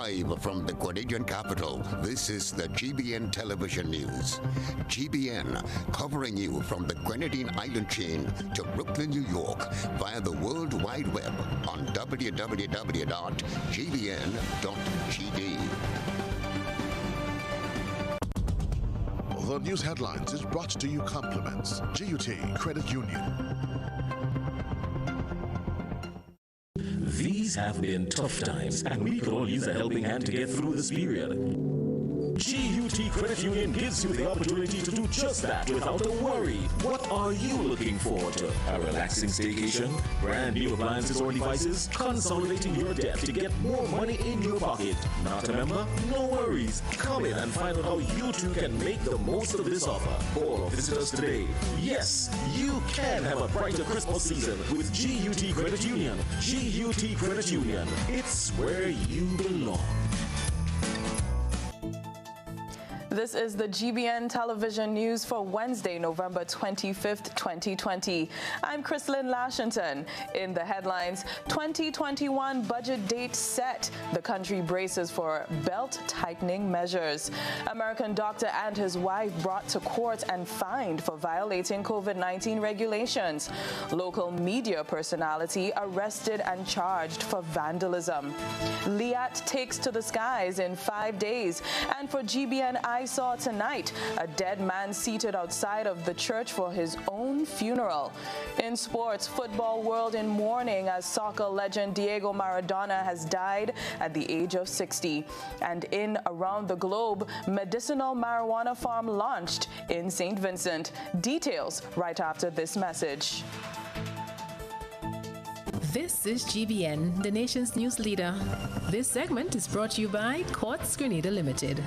Live from the Grenadian capital, this is the GBN Television News. GBN, covering you from the Grenadine Island chain to Brooklyn, New York, via the World Wide Web on www.gbn.gd. The news headlines is brought to you compliments GUT Credit Union. These have been tough times, and we could all use a helping hand to get through this period. GUT Credit Union gives you the opportunity to do just that without a worry. What are you looking forward to? A relaxing staycation? Brand new appliances or devices? Consolidating your debt to get more money in your pocket? Not a member? No worries. Come in and find out how you too can make the most of this offer. Or visit us today. Yes, you can have a brighter Christmas season with GUT Credit Union. GUT Credit Union. It's where you belong. This is the GBN Television News for Wednesday, November 25th, 2020. I'm Chrislyn Lashington. In the headlines, 2021 budget date set. The country braces for belt-tightening measures. American doctor and his wife brought to court and fined for violating COVID-19 regulations. Local media personality arrested and charged for vandalism. Liat takes to the skies in 5 days. And for GBN, I saw tonight a dead man seated outside of the church for his own funeral. In sports, football world in mourning as soccer legend Diego Maradona has died at the age of 60. And in around the globe, medicinal marijuana farm launched in St. Vincent. Details right after this message. This is GBN, the nation's news leader. This segment is brought to you by Quartz Grenada Limited.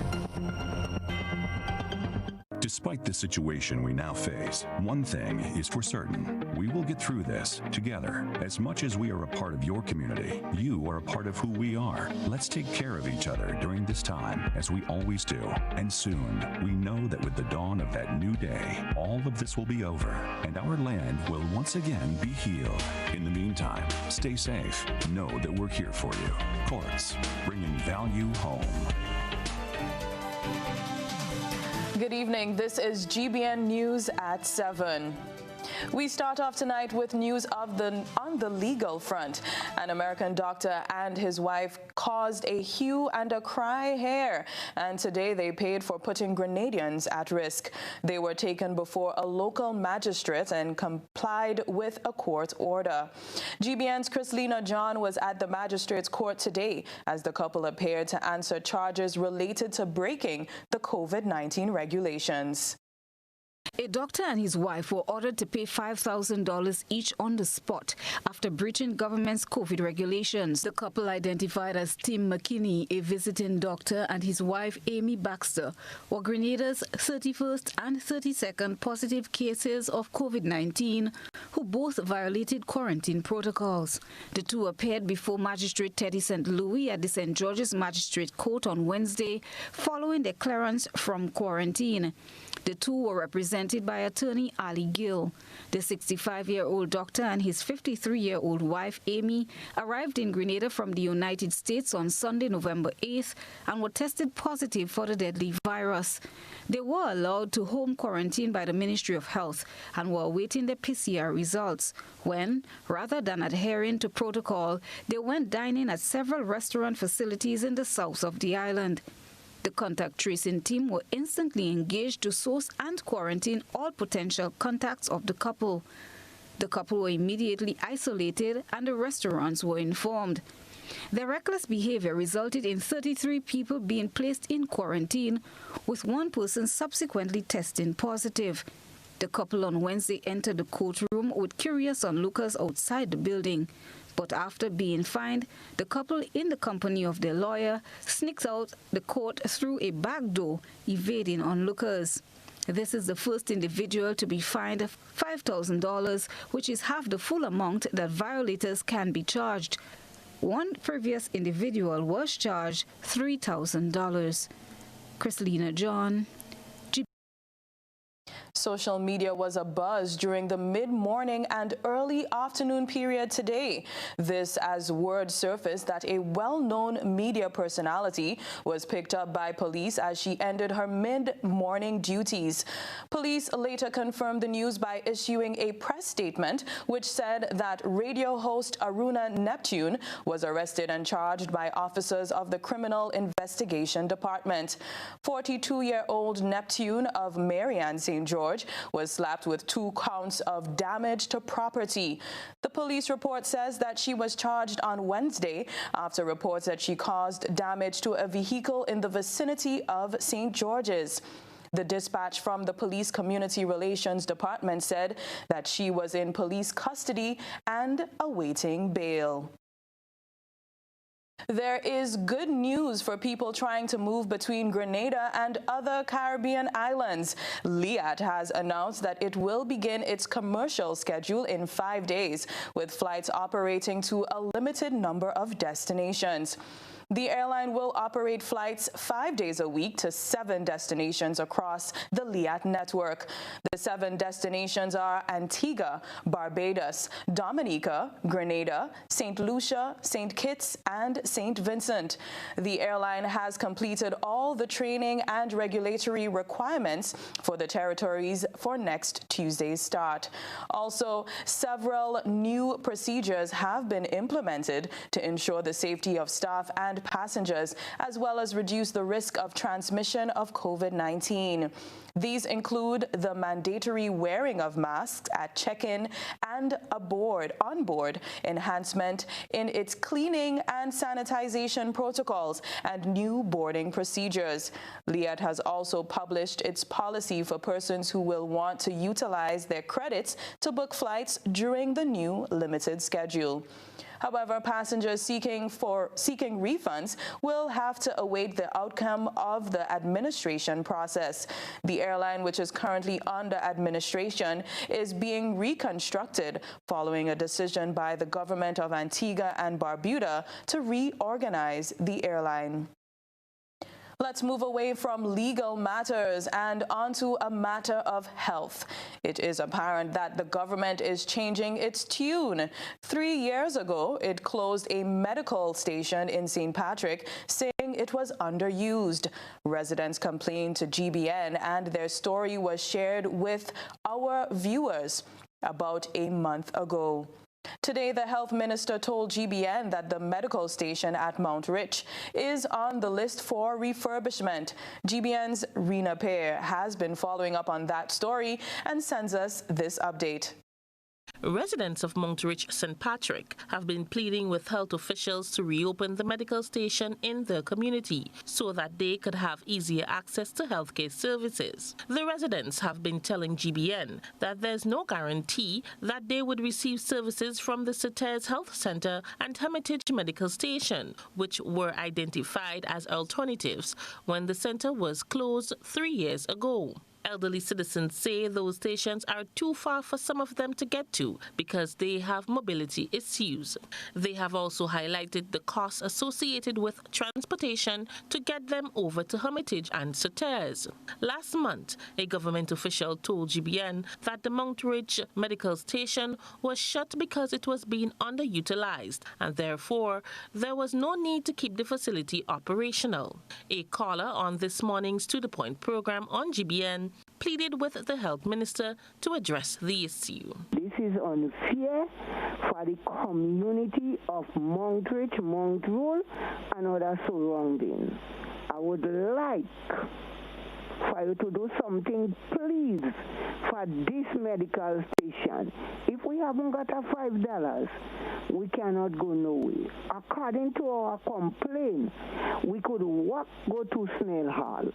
Despite the situation we now face, one thing is for certain. We will get through this together. As much as we are a part of your community, you are a part of who we are. Let's take care of each other during this time, as we always do. And soon, we know that with the dawn of that new day, all of this will be over, and our land will once again be healed. In the meantime, stay safe. Know that we're here for you. Quartz, bringing value home. Good evening. This is GBN News at 7. We start off tonight with news on the legal front. An American doctor and his wife caused a hue and a cry here, and today they paid for putting Grenadians at risk. They were taken before a local magistrate and complied with a court order. GBN's Chrislyn was at the magistrate's court today as the couple appeared to answer charges related to breaking the COVID-19 regulations. A doctor and his wife were ordered to pay $5,000 each on the spot after breaching government's COVID regulations. The couple, identified as Tim McKinney, a visiting doctor, and his wife Amy Baxter, were Grenada's 31st and 32nd positive cases of COVID-19, who both violated quarantine protocols. The two appeared before Magistrate Teddy St. Louis at the St. George's Magistrate Court on Wednesday following their clearance from quarantine. The two were represented by attorney Ali Gill. The 65-year-old doctor and his 53-year-old wife, Amy, arrived in Grenada from the United States on Sunday, November 8th, and were tested positive for the deadly virus. They were allowed to home quarantine by the Ministry of Health and were awaiting their PCR results when, rather than adhering to protocol, they went dining at several restaurant facilities in the south of the island. The contact tracing team were instantly engaged to source and quarantine all potential contacts of the couple. The couple were immediately isolated and the restaurants were informed. Their reckless behavior resulted in 33 people being placed in quarantine, with one person subsequently testing positive. The couple on Wednesday entered the courtroom with curious onlookers outside the building. But after being fined, the couple, in the company of their lawyer, sneaked out the court through a back door, evading onlookers. This is the first individual to be fined $5,000, which is half the full amount that violators can be charged. One previous individual was charged $3,000. Chrislyn. Social media was abuzz during the mid-morning and early afternoon period today. This as word surfaced that a well-known media personality was picked up by police as she ended her mid-morning duties. Police later confirmed the news by issuing a press statement which said that radio host Aruna Neptune was arrested and charged by officers of the Criminal Investigation Department. 42-year-old Neptune of Marianne St. George was slapped with 2 counts of damage to property. The police report says that she was charged on Wednesday after reports that she caused damage to a vehicle in the vicinity of St. George's. The dispatch from the Police Community Relations Department said that she was in police custody and awaiting bail. There is good news for people trying to move between Grenada and other Caribbean islands. Liat has announced that it will begin its commercial schedule in 5 days, with flights operating to a limited number of destinations. The airline will operate flights 5 days a week to 7 destinations across the Liat network. The 7 destinations are Antigua, Barbados, Dominica, Grenada, St. Lucia, St. Kitts, and St. Vincent. The airline has completed all the training and regulatory requirements for the territories for next Tuesday's start. Also, several new procedures have been implemented to ensure the safety of staff and passengers, as well as reduce the risk of transmission of COVID-19. These include the mandatory wearing of masks at check-in and onboard enhancement in its cleaning and sanitization protocols and new boarding procedures. Liat has also published its policy for persons who will want to utilize their credits to book flights during the new limited schedule. However, passengers seeking refunds will have to await the outcome of the administration process. The airline, which is currently under administration, is being reconstructed following a decision by the government of Antigua and Barbuda to reorganize the airline. Let's move away from legal matters and onto a matter of health. It is apparent that the government is changing its tune. 3 years ago, it closed a medical station in St. Patrick, saying it was underused. Residents complained to GBN, and their story was shared with our viewers about a month ago. Today, the health minister told GBN that the medical station at Mount Rich is on the list for refurbishment. GBN's Rena Pear has been following up on that story and sends us this update. Residents of Mount Rich St. Patrick have been pleading with health officials to reopen the medical station in their community so that they could have easier access to healthcare services. The residents have been telling GBN that there's no guarantee that they would receive services from the Sauters Health Center and Hermitage Medical Station, which were identified as alternatives when the center was closed 3 years ago. Elderly citizens say those stations are too far for some of them to get to because they have mobility issues. They have also highlighted the costs associated with transportation to get them over to Hermitage and Sauters. Last month, a government official told GBN that the Mount Ridge Medical Station was shut because it was being underutilized, and therefore there was no need to keep the facility operational. A caller on this morning's To The Point program on GBN pleaded with the health minister to address the issue. This is unfair for the community of Mount Rich, Mount Roll, and other surroundings. I would like for you to do something, please, for this medical station. If we haven't got a $5, we cannot go nowhere. According to our complaint, we could walk, go to Snell Hall,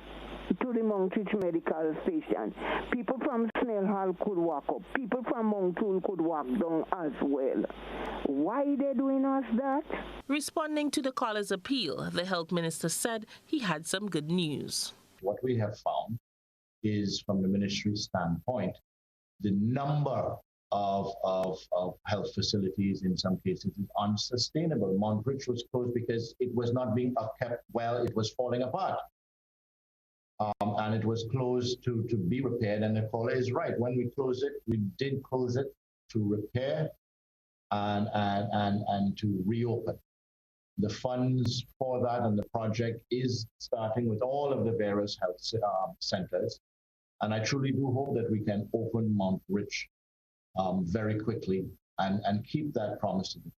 to the Mount Rich Medical Station. People from Snell Hall could walk up. People from Mount Rool could walk down as well. Why are they doing us that? Responding to the caller's appeal, the health minister said he had some good news. What we have found is, from the ministry's standpoint, the number of health facilities in some cases is unsustainable. Mount Rich was closed because it was not being kept well, it was falling apart. and it was closed to be repaired. And the caller is right. When we close it, we did close it to repair and to reopen. The funds for that and the project is starting with all of the various health centers. And I truly do hope that we can open Mount Rich very quickly and keep that promise to be.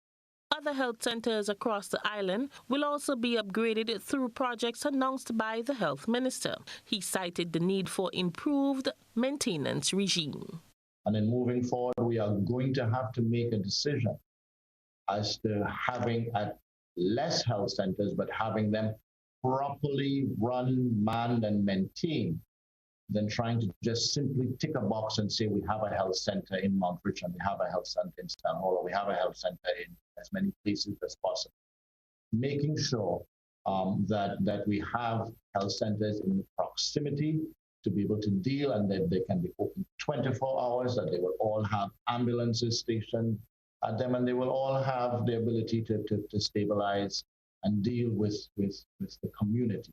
Other health centers across the island will also be upgraded through projects announced by the health minister. He cited the need for improved maintenance regime. And then moving forward, we are going to have to make a decision as to having at less health centers, but having them properly run, manned, and maintained, than trying to just simply tick a box and say we have a health center in Mount Rich and we have a health center in Stanmore, or we have a health center in as many places as possible. Making sure that we have health centers in proximity to be able to deal, and that they can be open 24 hours, that they will all have ambulances stationed at them, and they will all have the ability to stabilize and deal with the community.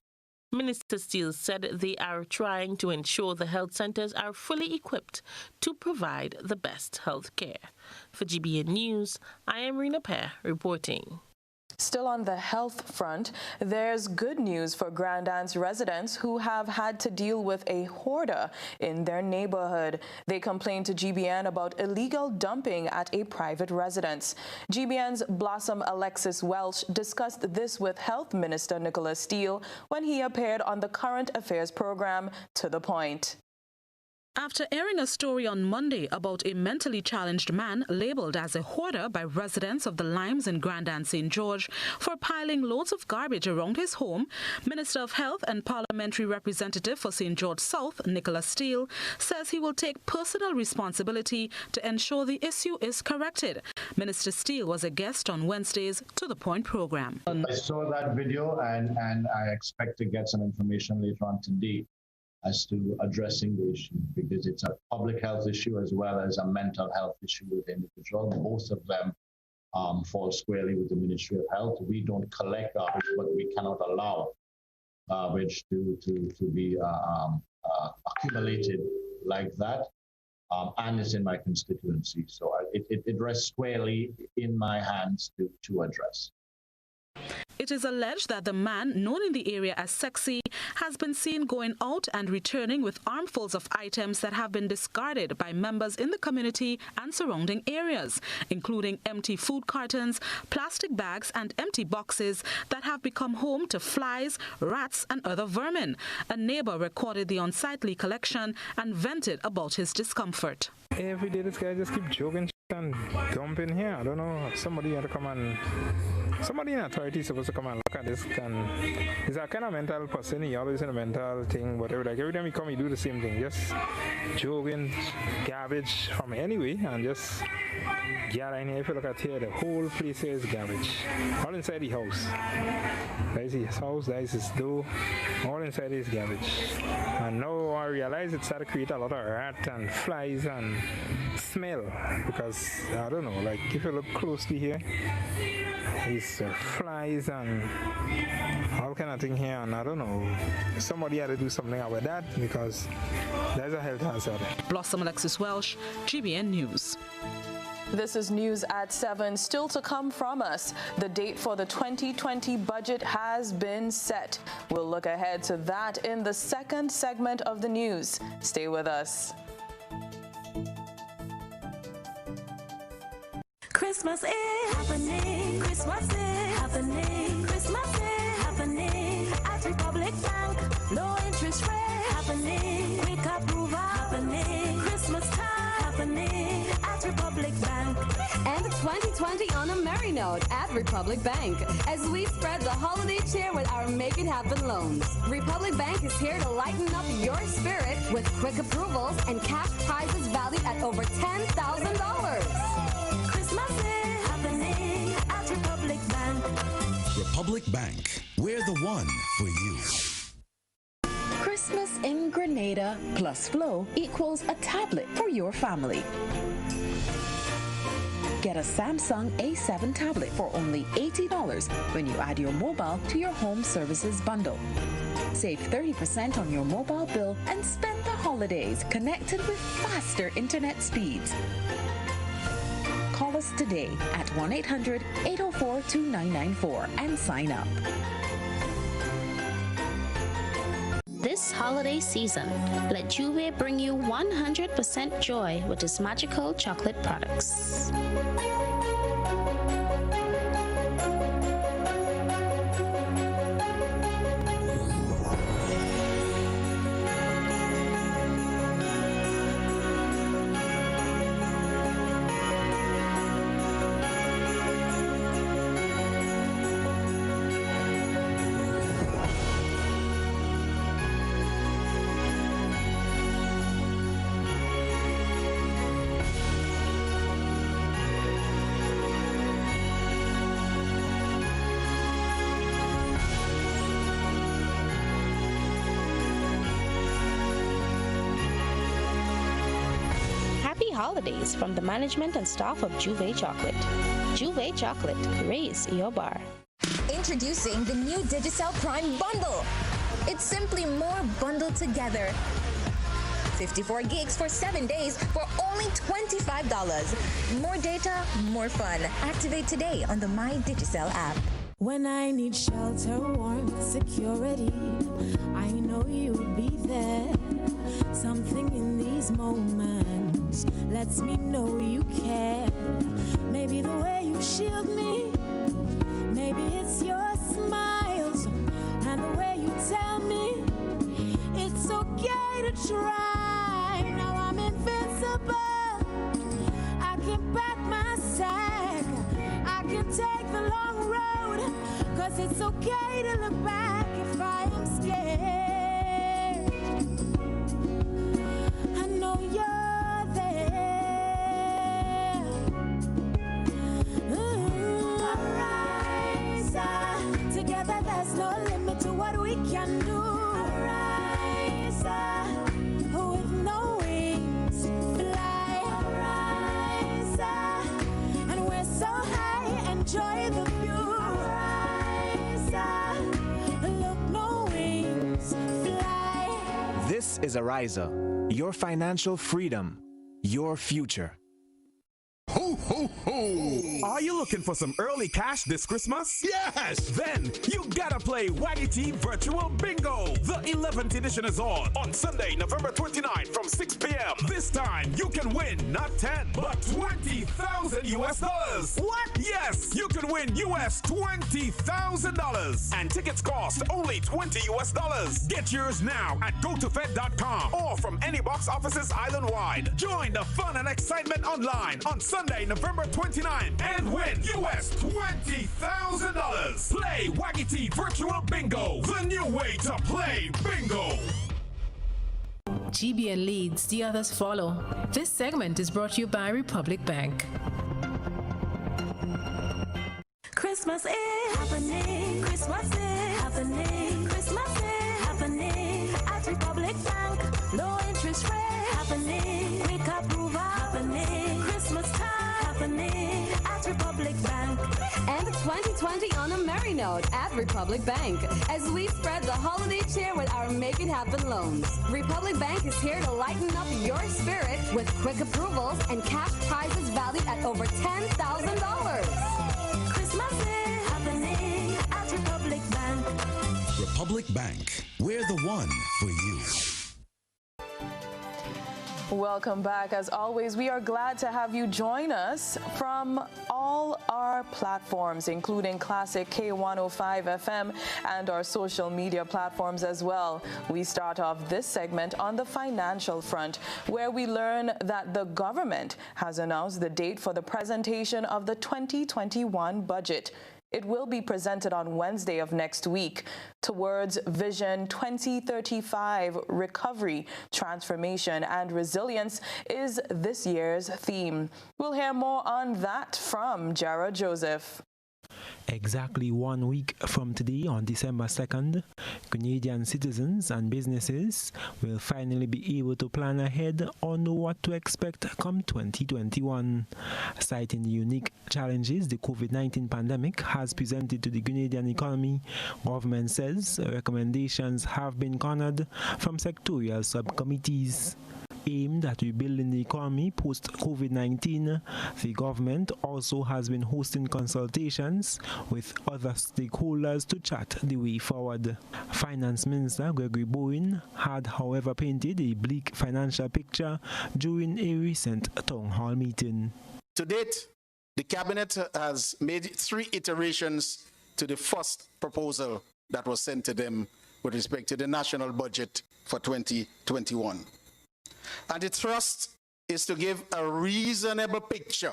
Minister Steele said they are trying to ensure the health centers are fully equipped to provide the best health care. For GBN News, I am Rena Pear reporting. Still on the health front, there's good news for Grand Anse residents who have had to deal with a hoarder in their neighborhood. They complained to GBN about illegal dumping at a private residence. GBN's Blossom Alexis Welsh discussed this with Health Minister Nicholas Steele when he appeared on the Current Affairs program To the Point. After airing a story on Monday about a mentally challenged man labeled as a hoarder by residents of the Limes in Grand Anse St. George for piling loads of garbage around his home, Minister of Health and Parliamentary Representative for St. George South, Nicholas Steele, says he will take personal responsibility to ensure the issue is corrected. Minister Steele was a guest on Wednesday's To the Point program. I saw that video and I expect to get some information later on today as to addressing the issue, because it's a public health issue as well as a mental health issue with the individual. Both of them fall squarely with the Ministry of Health. We don't collect garbage, but we cannot allow garbage to be accumulated like that. And it's in my constituency. So it rests squarely in my hands to address. It is alleged that the man, known in the area as Sexy, has been seen going out and returning with armfuls of items that have been discarded by members in the community and surrounding areas, including empty food cartons, plastic bags and empty boxes that have become home to flies, rats and other vermin. A neighbor recorded the unsightly collection and vented about his discomfort. Every day this guy just keep joking and dumping here. I don't know, somebody had to come and somebody in authority is supposed to come and look at this. And he's a kind of mental person. He always in a mental thing, whatever. Like every time he come, he do the same thing. Just jogging garbage from anyway, and just get in here. If you look at here, the whole place here is garbage. All inside the house. That is his house. That is his door. All inside is garbage. And now I realize it started to create a lot of rat and flies and smell, because I don't know. Like if you look closely here, it's flies and all kind of thing here, and I don't know, somebody had to do something about that because there's a health hazard. Blossom Alexis Welsh, GBN News. This is news at 7. Still to come from us. The date for the 2020 budget has been set. We'll look ahead to that in the second segment of the news. Stay with us. Christmas is happening. Christmas is happening. Christmas is happening at Republic Bank. Low interest rate happening. Quick approval happening. Christmas time happening at Republic Bank. And 2020 on a merry note at Republic Bank as we spread the holiday cheer with our Make It Happen loans. Republic Bank is here to lighten up your spirit with quick approvals and cash prizes valued at over $10,000. Christmas is happening at Republic Bank. Republic Bank, we're the one for you. Christmas in Grenada plus Flow equals a tablet for your family. Get a Samsung A7 tablet for only $80 when you add your mobile to your home services bundle. Save 30% on your mobile bill and spend the holidays connected with faster internet speeds. Call us today at 1-800-804-2994 and sign up. This holiday season, let Juve bring you 100% joy with its magical chocolate products. Holidays from the management and staff of Juve Chocolate. Juve Chocolate, raise your bar. Introducing the new Digicel Prime Bundle. It's simply more bundled together. 54 gigs for 7 days for only $25. More data, more fun. Activate today on the My Digicel app. When I need shelter, warmth, security, I know you'll be there. Something in these moments lets me know you care. Maybe the way you shield me, maybe it's your smiles and the way you tell me it's okay to try. Now I'm invincible. I can pack my sack. I can take the long road, 'cause it's okay to look back if I am scared. I know you're there. Arise, together there's no limit to what we can do. Arise, with no wings, fly. Arise, and we're so high, enjoy the view. Arise, look, no wings, fly. This is Ariza, your financial freedom, your future. Ho, ho, ho! Are you looking for some early cash this Christmas? Yes! Then you gotta play Waggy T Virtual Bingo! The 11th edition is on Sunday, November 29th from 6 p.m. This time you can win not 10, but $20,000 US. What? Yes! You can win US $20,000! And tickets cost only $20 US. Get yours now at gotofed.com or from any box offices island-wide. Join the fun and excitement online on Sunday, November 29th and win US $20,000. Play Waggy T Virtual Bingo, the new way to play bingo. GBN leads, the others follow. This segment is brought to you by Republic Bank. Christmas is happening. Christmas is happening. Christmas is happening at Republic Bank. Low interest rate happening. Quick approval happening. Christmas time happening at Republic Bank. And 2020 on a merry note at Republic Bank as we spread the holiday cheer with our Make It Happen loans. Republic Bank is here to lighten up your spirit with quick approvals and cash prizes valued at over $10,000. Christmas is happening at Republic Bank. Republic Bank, we're the one for you. Welcome back. As always, we are glad to have you join us from all our platforms, including Classic K105 FM and our social media platforms as well. We start off this segment on the financial front, where we learn that the government has announced the date for the presentation of the 2021 budget. It will be presented on Wednesday of next week. Towards Vision 2035, recovery, transformation, and resilience is this year's theme. We'll hear more on that from Jared Joseph. Exactly 1 week from today, on December 2nd, Grenadian citizens and businesses will finally be able to plan ahead or know what to expect come 2021. Citing the unique challenges the COVID-19 pandemic has presented to the Grenadian economy, government says recommendations have been cornered from sectorial subcommittees. Aimed at rebuilding the economy post-COVID-19, the government also has been hosting consultations with other stakeholders to chart the way forward. Finance Minister Gregory Bowen had, however, painted a bleak financial picture during a recent town hall meeting. To date, the Cabinet has made 3 iterations to the first proposal that was sent to them with respect to the national budget for 2021. And the thrust is to give a reasonable picture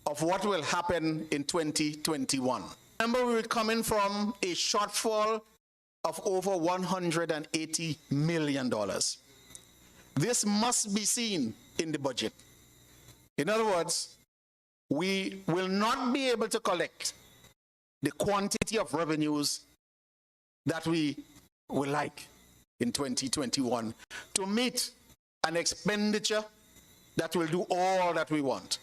of what will happen in 2021. Remember, we were coming from a shortfall of over $180 million. This must be seen in the budget. In other words, we will not be able to collect the quantity of revenues that we would like in 2021 to meet an expenditure that will do all that we want.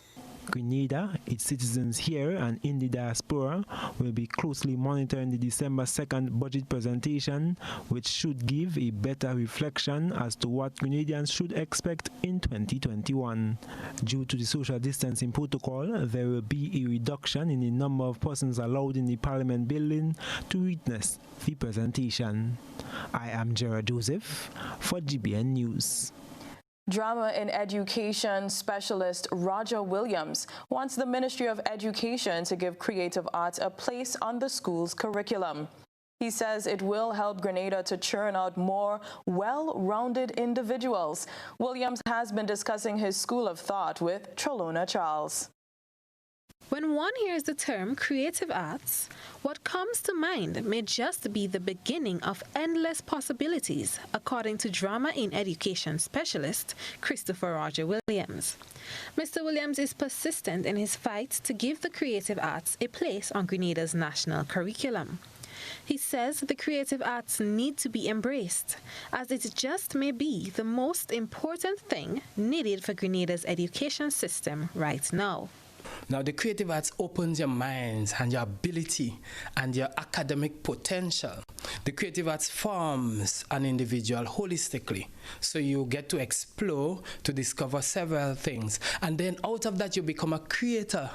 Grenada, its citizens here and in the diaspora, will be closely monitoring the December 2nd budget presentation, which should give a better reflection as to what Grenadians should expect in 2021. Due to the social distancing protocol, there will be a reduction in the number of persons allowed in the Parliament building to witness the presentation. I am Gerard Joseph for GBN News. Drama in Education specialist Roger Williams wants the Ministry of Education to give creative arts a place on the school's curriculum. He says it will help Grenada to churn out more well-rounded individuals. Williams has been discussing his school of thought with Trellona Charles. When one hears the term creative arts, what comes to mind may just be the beginning of endless possibilities, according to drama in education specialist Christopher Roger Williams. Mr. Williams is persistent in his fight to give the creative arts a place on Grenada's national curriculum. He says the creative arts need to be embraced, as it just may be the most important thing needed for Grenada's education system right now. Now, the creative arts opens your minds and your ability and your academic potential. The creative arts forms an individual holistically. So you get to explore, to discover several things. And then out of that, you become a creator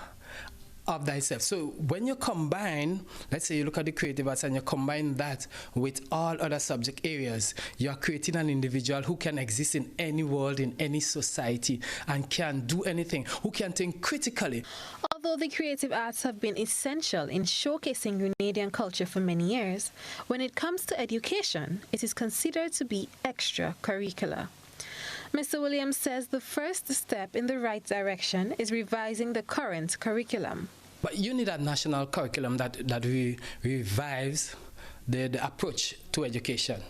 of thyself. So when you combine, let's say you look at the creative arts and you combine that with all other subject areas, you are creating an individual who can exist in any world, in any society, and can do anything, who can think critically. Although the creative arts have been essential in showcasing Grenadian culture for many years, when it comes to education, it is considered to be extracurricular. Mr. Williams says the first step in the right direction is revising the current curriculum. But you need a national curriculum that revives the approach to education.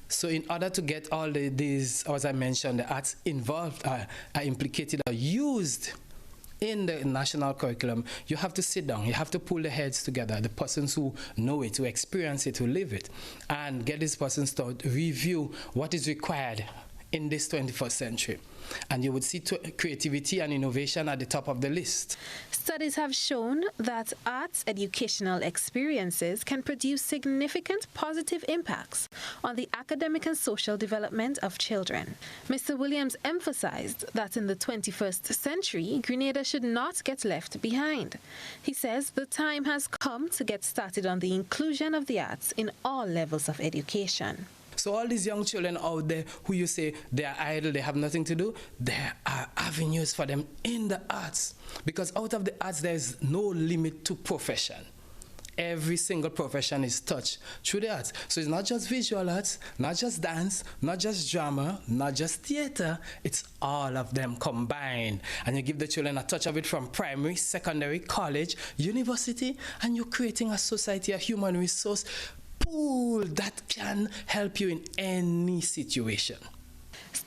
So in order to get all these, as I mentioned, the arts involved, are implicated or used in the national curriculum, you have to sit down, you have to pull the heads together, the persons who know it, who experience it, who live it, and get these persons to review what is required in this 21st century. And you would see creativity and innovation at the top of the list. Studies have shown that arts educational experiences can produce significant positive impacts on the academic and social development of children. Mr. Williams emphasized that in the 21st century, Grenada should not get left behind. He says the time has come to get started on the inclusion of the arts in all levels of education. So all these young children out there who you say they are idle, they have nothing to do, there are avenues for them in the arts. Because out of the arts, there is no limit to profession. Every single profession is touched through the arts. So it's not just visual arts, not just dance, not just drama, not just theater. It's all of them combined. And you give the children a touch of it from primary, secondary, college, university, and you're creating a society, a human resource pool that can help you in any situation.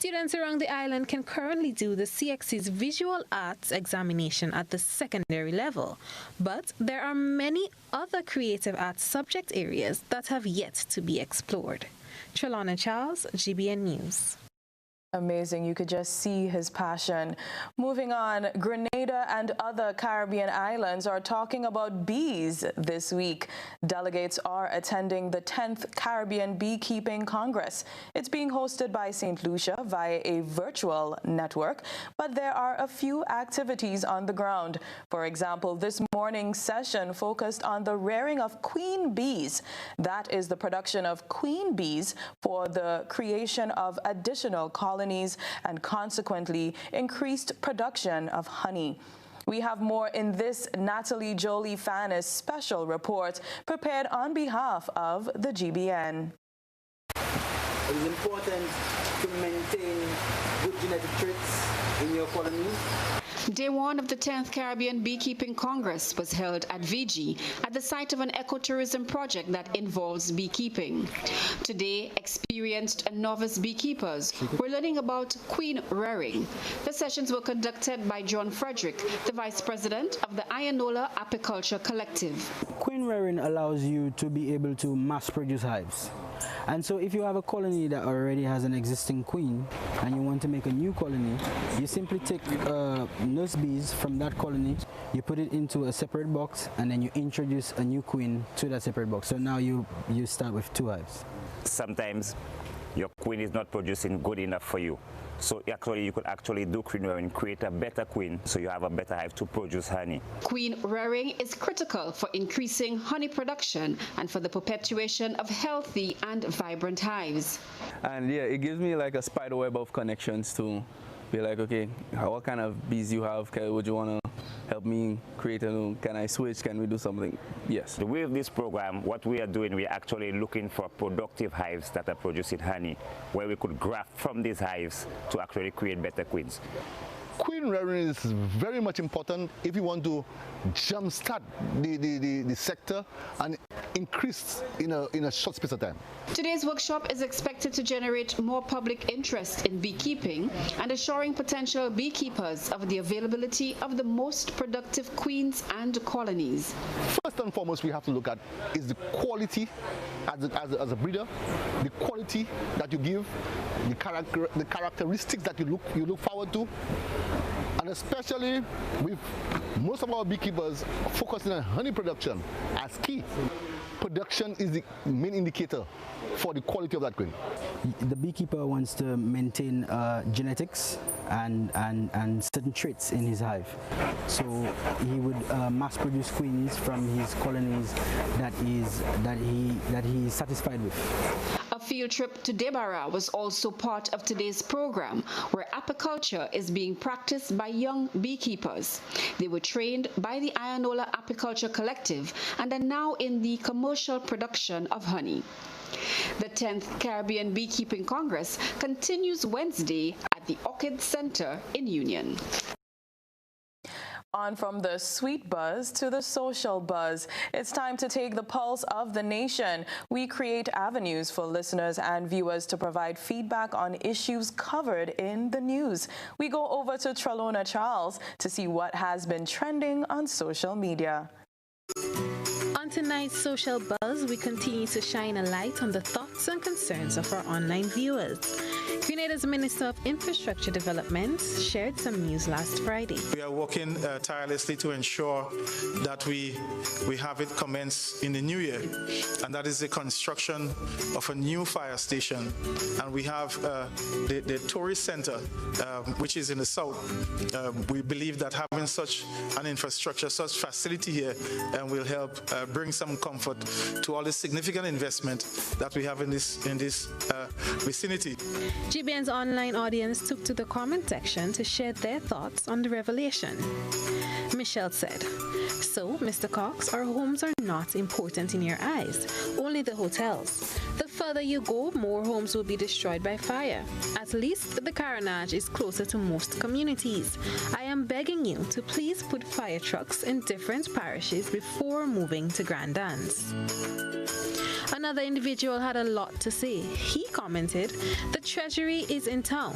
Students around the island can currently do the CXC's Visual Arts examination at the secondary level, but there are many other creative arts subject areas that have yet to be explored. Trellona Charles, GBN News. Amazing. You could just see his passion. Moving on, Grenada and other Caribbean islands are talking about bees this week. Delegates are attending the 10th Caribbean Beekeeping Congress. It's being hosted by St. Lucia via a virtual network, but there are a few activities on the ground. For example, this morning's session focused on the rearing of queen bees. That is the production of queen bees for the creation of additional colonies and consequently increased production of honey. We have more in this Natalie Jolie Fannis special report prepared on behalf of the GBN. It is important to maintain good genetic traits in your colony. Day one of the 10th Caribbean Beekeeping Congress was held at VG at the site of an ecotourism project that involves beekeeping. Today, experienced and novice beekeepers were learning about queen rearing. The sessions were conducted by John Frederick, the Vice President of the Ayanola Apiculture Collective. Queen rearing allows you to be able to mass produce hives. And so if you have a colony that already has an existing queen and you want to make a new colony, you simply take nurse bees from that colony, you put it into a separate box, and then you introduce a new queen to that separate box. So now you start with 2 hives. Sometimes your queen is not producing good enough for you. So actually, you could actually do queen rearing, create a better queen, so you have a better hive to produce honey. Queen rearing is critical for increasing honey production and for the perpetuation of healthy and vibrant hives. And yeah, it gives me like a spider web of connections to be like, okay, what kind of bees you have? Would you want to help me create a new? Can I switch? Can we do something? Yes. With this program, what we are doing, we're actually looking for productive hives that are producing honey, where we could graft from these hives to actually create better queens. Queen rearing is very much important if you want to jumpstart the sector and increase in a short space of time. Today's workshop is expected to generate more public interest in beekeeping and assuring potential beekeepers of the availability of the most productive queens and colonies. First and foremost, we have to look at is the quality as a breeder, the quality that you give, the characteristics that you look forward to. And especially with most of our beekeepers focusing on honey production as key. Production is the main indicator for the quality of that queen. The beekeeper wants to maintain genetics and certain traits in his hive. So he would mass produce queens from his colonies that he's satisfied with. A field trip to Debarra was also part of today's program, where apiculture is being practiced by young beekeepers. They were trained by the Ayanola Apiculture Collective and are now in the commercial production of honey. The 10th Caribbean Beekeeping Congress continues Wednesday at the Orchid Center in Union. On from the sweet buzz to the social buzz. It's time to take the pulse of the nation. We create avenues for listeners and viewers to provide feedback on issues covered in the news. We go over to Trellona Charles to see what has been trending on social media. On tonight's Social Buzz, we continue to shine a light on the thoughts and concerns of our online viewers. Grenada's Minister of Infrastructure Development shared some news last Friday. We are working tirelessly to ensure that we have it commence in the new year, and that is the construction of a new fire station. And we have the tourist center, which is in the south. We believe that having such an infrastructure, such facility here, will help bring some comfort to all the significant investment that we have in this vicinity. GBN's online audience took to the comment section to share their thoughts on the revelation. Michelle said, "So, Mr. Cox, our homes are not important in your eyes, only the hotels. The further you go, more homes will be destroyed by fire. At least the Carenage is closer to most communities. I am begging you to please put fire trucks in different parishes before moving to Grand Dance." Another individual had a lot to say. He commented, "The Treasury is in town.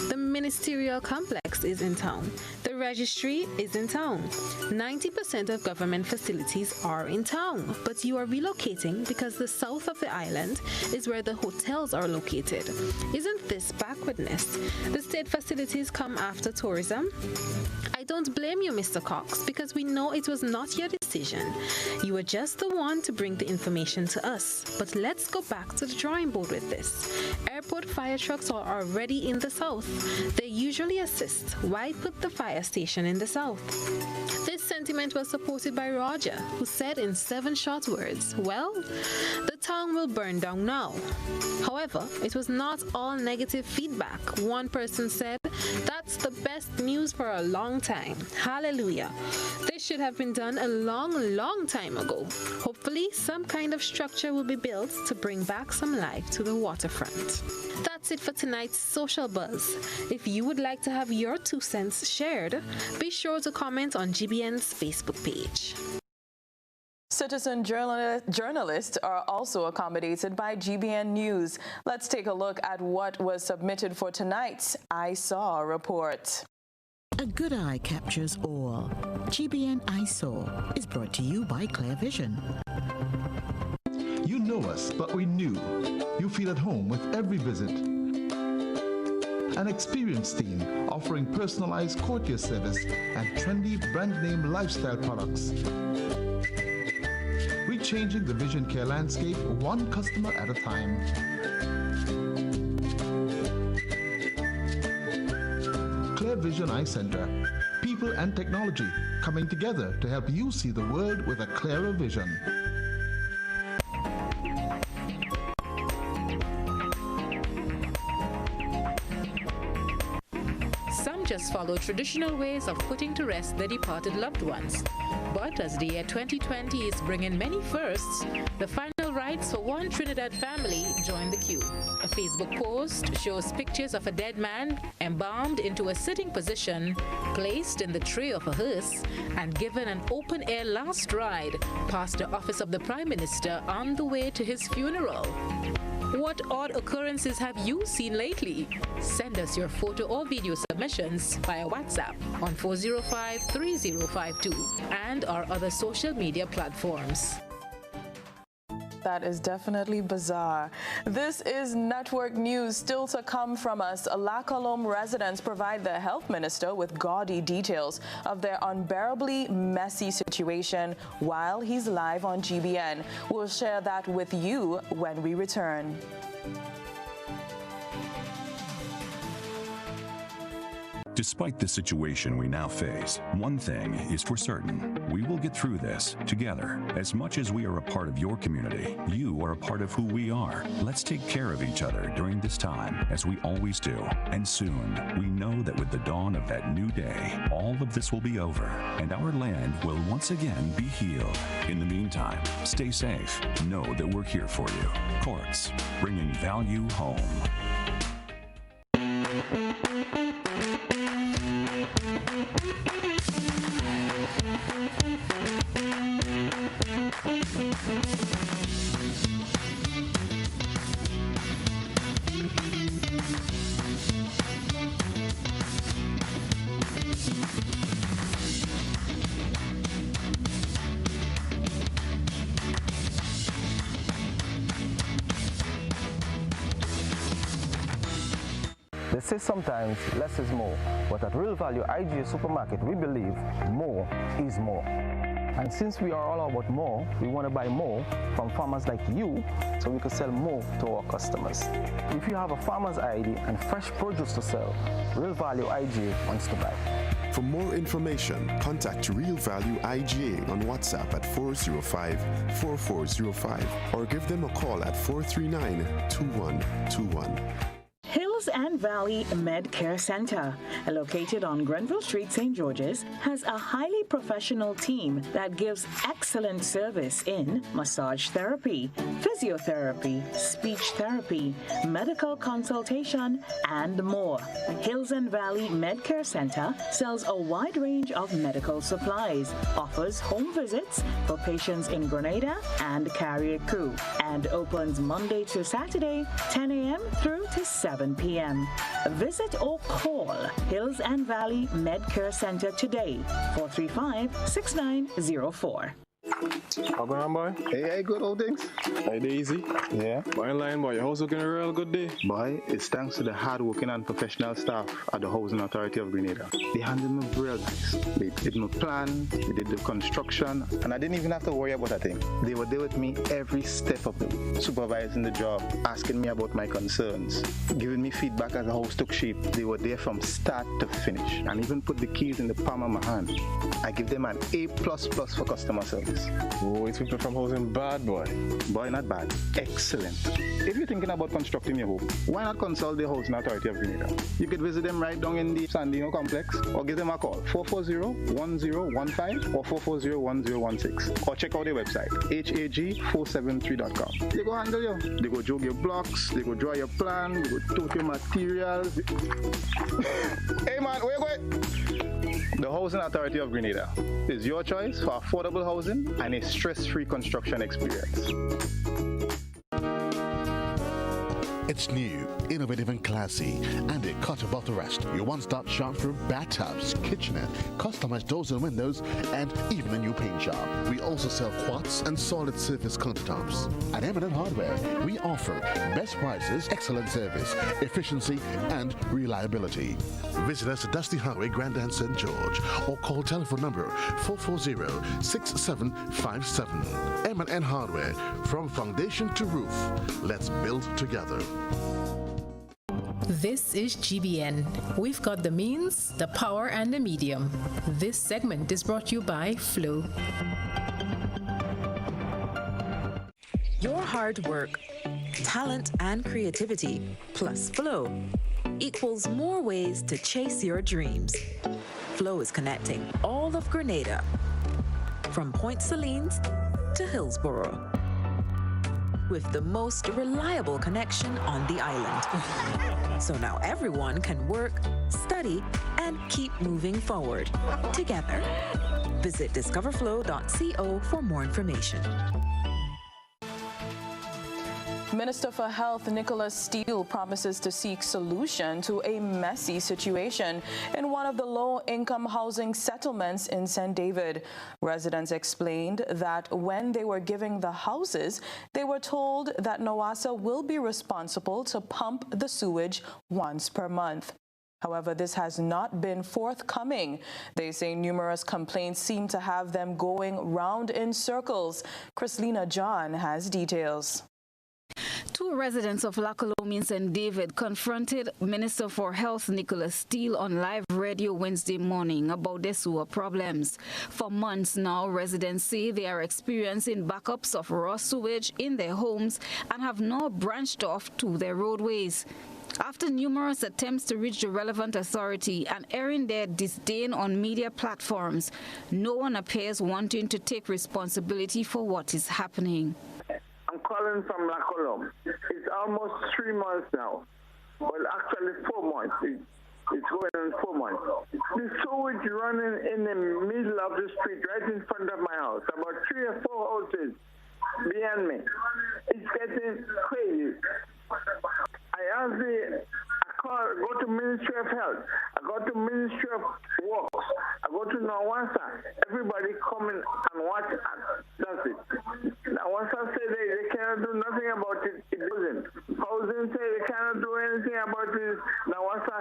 The ministerial complex is in town. The registry is in town. 90% of government facilities are in town. But you are relocating because the south of the island is where the hotels are located. Isn't this backwardness? The state facilities come after tourism. I don't blame you, Mr. Cox, because we know it was not your decision. You were just the one to bring the information to us. But let's go back to the drawing board with this. Airport fire trucks are already in the south. They usually assist. Why put the fire station in the south?" This sentiment was supported by Roger, who said in 7 short words, "Well, the town will burn down now." However, it was not all negative feedback. One person said, "That's the best news for a long time. Hallelujah. This should have been done a long time ago. Hopefully, some kind of structure will be built to bring back some life to the waterfront." That's it for tonight's Social Buzz. If you would like to have your 2 cents shared, be sure to comment on GBN's Facebook page. Citizen journalists are also accommodated by GBN News. Let's take a look at what was submitted for tonight's I Saw report. A good eye captures all. GBN I Saw is brought to you by Clear Vision. You know us, but we knew. You feel at home with every visit. An experienced team offering personalized courtier service and trendy brand name lifestyle products. We're changing the vision care landscape one customer at a time. Clear Vision Eye Center. People and technology coming together to help you see the world with a clearer vision. Some just follow traditional ways of putting to rest their departed loved ones. But as the year 2020 is bringing many firsts, the final rites for one Trinidad family joined the queue. A Facebook post shows pictures of a dead man embalmed into a sitting position, placed in the tray of a hearse, and given an open-air last ride past the office of the Prime Minister on the way to his funeral. What odd occurrences have you seen lately? Send us your photo or video submissions via WhatsApp on 405-3052 and our other social media platforms. That is definitely bizarre. This is Network News. Still to come from us, La Colombe residents provide the health minister with gaudy details of their unbearably messy situation while he's live on GBN. We'll share that with you when we return. Despite the situation we now face, one thing is for certain. We will get through this together. As much as we are a part of your community, you are a part of who we are. Let's take care of each other during this time, as we always do. And soon, we know that with the dawn of that new day, all of this will be over, and our land will once again be healed. In the meantime, stay safe. Know that we're here for you. Courts, bringing value home. They say sometimes less is more, but at Real Value IGA Supermarket, we believe more is more. And since we are all about more, we want to buy more from farmers like you so we can sell more to our customers. If you have a farmer's ID and fresh produce to sell, Real Value IGA wants to buy. For more information, contact Real Value IGA on WhatsApp at 405-4405 or give them a call at 439-2121. Hills Hills and Valley Med Care Center, located on Grenville Street, St. George's, has a highly professional team that gives excellent service in massage therapy, physiotherapy, speech therapy, medical consultation, and more. Hills and Valley Med Care Center sells a wide range of medical supplies, offers home visits for patients in Grenada and Carriacou, and opens Monday to Saturday, 10 a.m. through to 7 p.m. Visit or call Hills and Valley Med Care Center today, 435-6904. How going on, boy? Hey, good old things. Hey, Daisy. Yeah. Boy, in line, boy. Your house looking a real good day. Boy, it's thanks to the hard-working and professional staff at the Housing Authority of Grenada. They handled me real nice. They did my plan, they did the construction, and I didn't even have to worry about a thing. They were there with me every step of it, supervising the job, asking me about my concerns, giving me feedback as the house took shape. They were there from start to finish, and even put the keys in the palm of my hand. I give them an A++ for customer service. Oh, it's people from housing bad, boy. Boy, not bad. Excellent. If you're thinking about constructing your home, why not consult the Housing Authority of Grenada? You could visit them right down in the Sandino complex, or give them a call, 440-1015 or 440-1016. Or check out their website, hag473.com. They go handle you. They go jog your blocks, they go draw your plan, they go tote your materials. Hey man, where you going? The Housing Authority of Grenada is your choice for affordable housing and a stress-free construction experience. It's new, innovative and classy, and a cut above the rest. Your one-stop shop for bathtubs, kitchenette, customized doors and windows, and even a new paint job. We also sell quartz and solid surface countertops. At M&N Hardware, we offer best prices, excellent service, efficiency, and reliability. Visit us at Dusty Highway, Grandin and St. George, or call telephone number 440-6757. M&N Hardware, from foundation to roof. Let's build together. This is GBN. We've got the means, the power, and the medium. This segment is brought to you by Flow. Your hard work, talent, and creativity, plus Flow, equals more ways to chase your dreams. Flow is connecting all of Grenada, from Point Salines to Hillsborough, with the most reliable connection on the island. So now everyone can work, study, and keep moving forward together. Visit discoverflow.co for more information. Minister for Health Nicholas Steele promises to seek solution to a messy situation in one of the low-income housing settlements in St. David. Residents explained that when they were giving the houses, they were told that NOASA will be responsible to pump the sewage once per month. However, this has not been forthcoming. They say numerous complaints seem to have them going round in circles. Chrislyn John has details. Two residents of Lacolomi in St. David confronted Minister for Health Nicholas Steele on live radio Wednesday morning about their sewer problems. For months now, residents say they are experiencing backups of raw sewage in their homes and have now branched off to their roadways. After numerous attempts to reach the relevant authority and airing their disdain on media platforms, no one appears wanting to take responsibility for what is happening. I'm calling from Lacolomi. It's almost 3 months now. Well, actually 4 months. It's going on 4 months. The sewage running in the middle of the street, right in front of my house, about 3 or 4 houses behind me. It's getting crazy. Go to Ministry of Health. I go to Ministry of Works. I go to NOASA. Everybody come and watch us. That's it. NOASA say they cannot do nothing about it. It doesn't. Housing say they cannot do anything about it. NOASA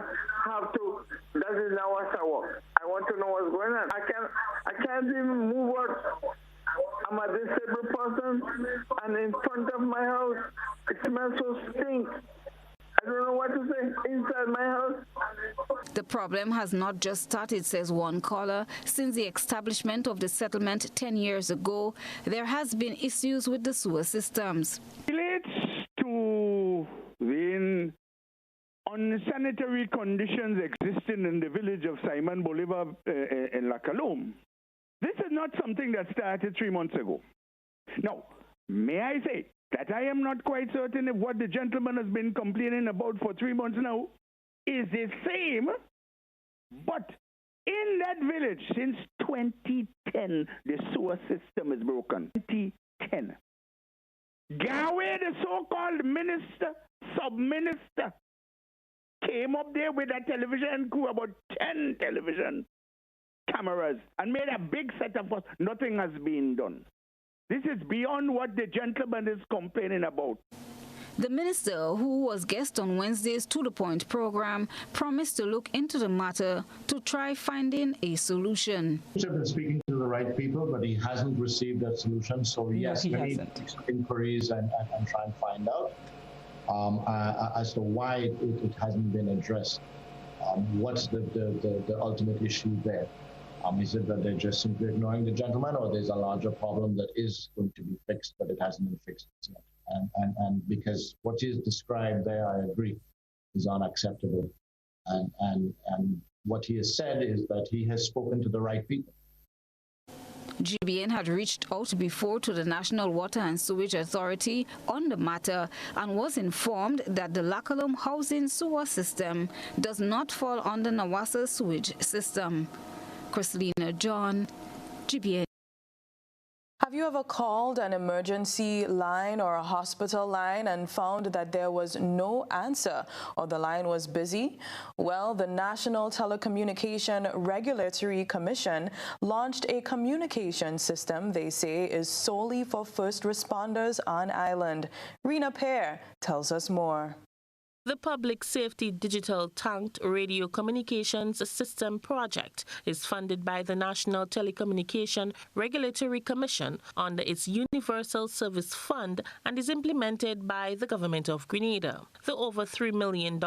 have to. That is NOASA work. I want to know what's going on. I can't even move out. I'm a disabled person, and in front of my house, it smells so stink. I don't know what to say inside my house. The problem has not just started, says one caller. Since the establishment of the settlement 10 years ago, there has been issues with the sewer systems. Relates to when unsanitary conditions existing in the village of Simon Bolivar in La Colombe. This is not something that started 3 months ago. Now, may I say that I am not quite certain if what the gentleman has been complaining about for 3 months now is the same, but in that village since 2010, the sewer system is broken. 2010. Gawe, the so-called minister, sub-minister, came up there with a television crew, about 10 television cameras, and made a big setup for nothing has been done. This is beyond what the gentleman is complaining about. The minister, who was guest on Wednesday's To The Point program, promised to look into the matter to try finding a solution. He's been speaking to the right people, but he hasn't received that solution. So yes, we need inquiries and try and find out as to why it hasn't been addressed. What's the ultimate issue there? Is it that they're just simply ignoring the gentleman, or there's a larger problem that is going to be fixed, but it hasn't been fixed yet? And because what is described there, I agree, is unacceptable. And what he has said is that he has spoken to the right people. GBN had reached out before to the National Water and Sewage Authority on the matter and was informed that the La Colombe housing sewer system does not fall under Nawassa sewage system. Chrislyn, John, GBN. Have you ever called an emergency line or a hospital line and found that there was no answer or the line was busy? Well, the National Telecommunication Regulatory Commission launched a communication system they say is solely for first responders on island. Rena Pear tells us more. The Public Safety Digital Tanked Radio Communications System project is funded by the National Telecommunication Regulatory Commission under its Universal Service Fund and is implemented by the Government of Grenada. The over $3 million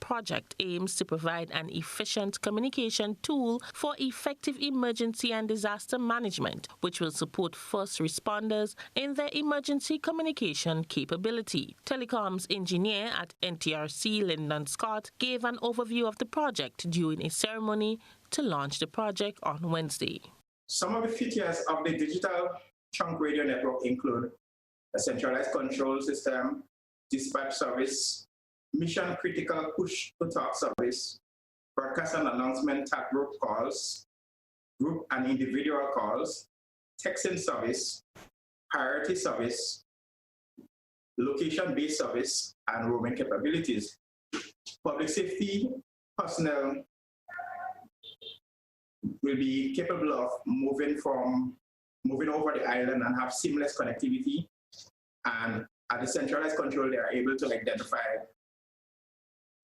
project aims to provide an efficient communication tool for effective emergency and disaster management, which will support first responders in their emergency communication capability. Telecoms engineer at NTRC Lyndon Scott gave an overview of the project during a ceremony to launch the project on Wednesday. Some of the features of the digital trunk radio network include a centralized control system, dispatch service, mission critical push-to-talk service, broadcast and announcement tag group calls, group and individual calls, texting service, priority service, location-based service, and roaming capabilities. Public safety personnel will be capable of moving over the island and have seamless connectivity. And at the centralized control, they are able to identify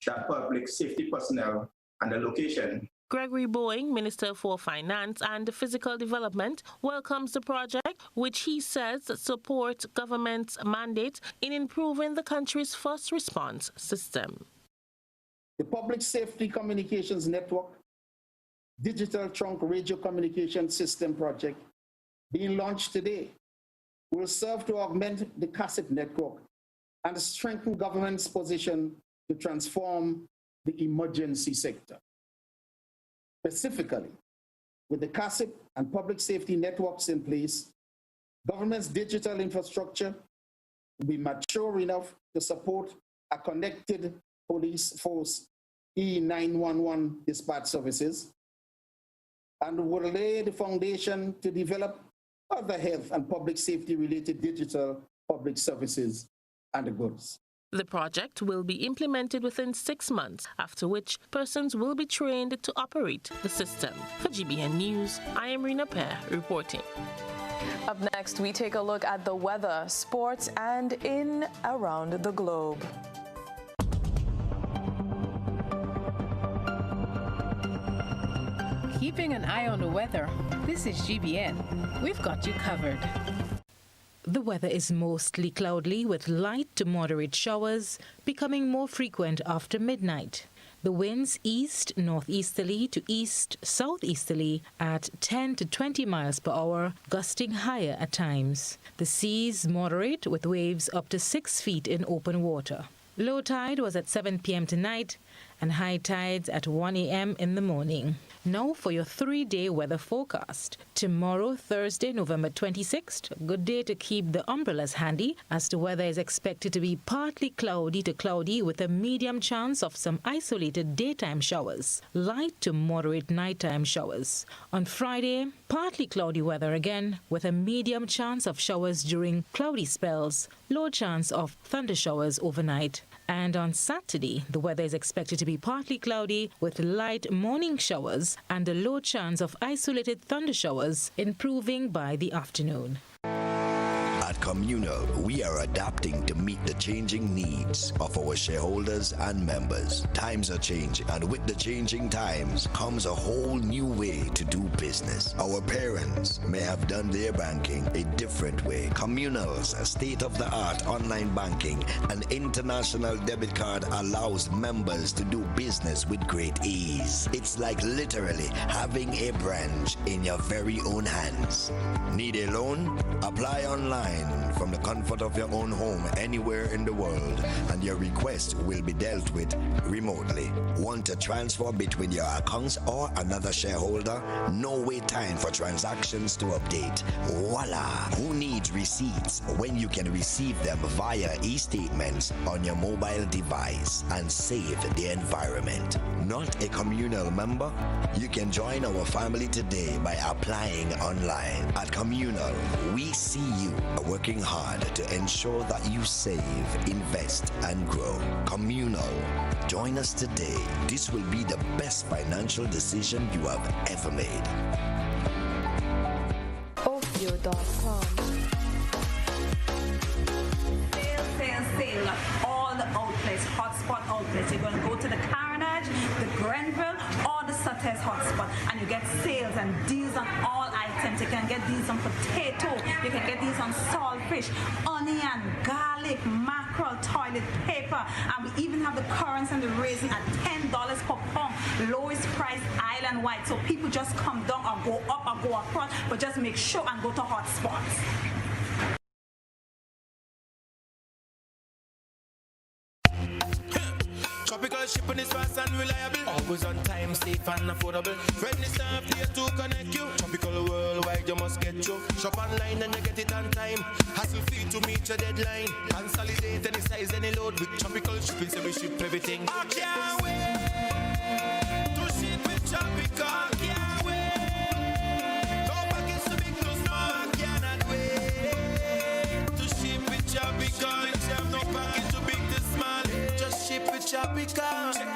that public safety personnel and the location. Gregory Boeing, Minister for Finance and Physical Development, welcomes the project, which he says supports government's mandate in improving the country's first response system. The Public Safety Communications Network Digital Trunk Radio Communication System project being launched today will serve to augment the CASIP network and strengthen government's position to transform the emergency sector. Specifically, with the CASIP and public safety networks in place, government's digital infrastructure will be mature enough to support a connected police force E911 dispatch services, and will lay the foundation to develop other health and public safety related digital public services and goods. The project will be implemented within 6 months, after which persons will be trained to operate the system. For GBN News, I am Rena Pear reporting. Up next, we take a look at the weather, sports, and in around the globe. Keeping an eye on the weather, this is GBN. We've got you covered. The weather is mostly cloudy with light to moderate showers becoming more frequent after midnight. The winds east-northeasterly to east-southeasterly at 10 to 20 miles per hour, gusting higher at times. The seas moderate with waves up to 6 feet in open water. Low tide was at 7 p.m. tonight and high tides at 1 a.m. in the morning. Now for your 3-day weather forecast. Tomorrow, Thursday, November 26th, a good day to keep the umbrellas handy as the weather is expected to be partly cloudy to cloudy with a medium chance of some isolated daytime showers, light to moderate nighttime showers. On Friday, partly cloudy weather again with a medium chance of showers during cloudy spells, low chance of thunder showers overnight. And on Saturday, the weather is expected to be partly cloudy with light morning showers and a low chance of isolated thunder showers, improving by the afternoon. At Communal, we are adapting to meet the changing needs of our shareholders and members. Times are changing, and with the changing times comes a whole new way to do business. Our parents may have done their banking a different way. Communal's state-of-the-art online banking and international debit card allows members to do business with great ease. It's like literally having a branch in your very own hands. Need a loan? Apply online from the comfort of your own home anywhere in the world, and your request will be dealt with remotely. Want to transfer between your accounts or another shareholder? No wait time for transactions to update. Voila! Who needs receipts when you can receive them via e-statements on your mobile device and save the environment? Not a Communal member? You can join our family today by applying online. At Communal, we see you working hard to ensure that you save, invest, and grow. Communal. Join us today. This will be the best financial decision you have ever made. Ofio.com. Sale. All the outlets, hotspot outlets. You're going to go to the Carnage, the Grenville, or the Sutter's hotspot, and you get sales and deals on all items. You can get these on potato, you can get these on saltfish, onion, garlic, mackerel, toilet paper, and we even have the currants and the raisin at $10 per pound, lowest price island-wide. So people just come down or go up or go across, but just make sure and go to hotspots. Tropical shipping is fast and reliable. Always on time, safe and affordable. Friendly staff here to connect you. Tropical worldwide, you must get you. Shop online and you get it on time. Hassle free to meet your deadline. Consolidate any size, any load with Tropical shipping, so we ship everything. I can't wait to ship with Tropical. Can't wait. No package too big, too small. I cannot wait to ship with Tropical. No package too big, too small. Just ship with Tropical.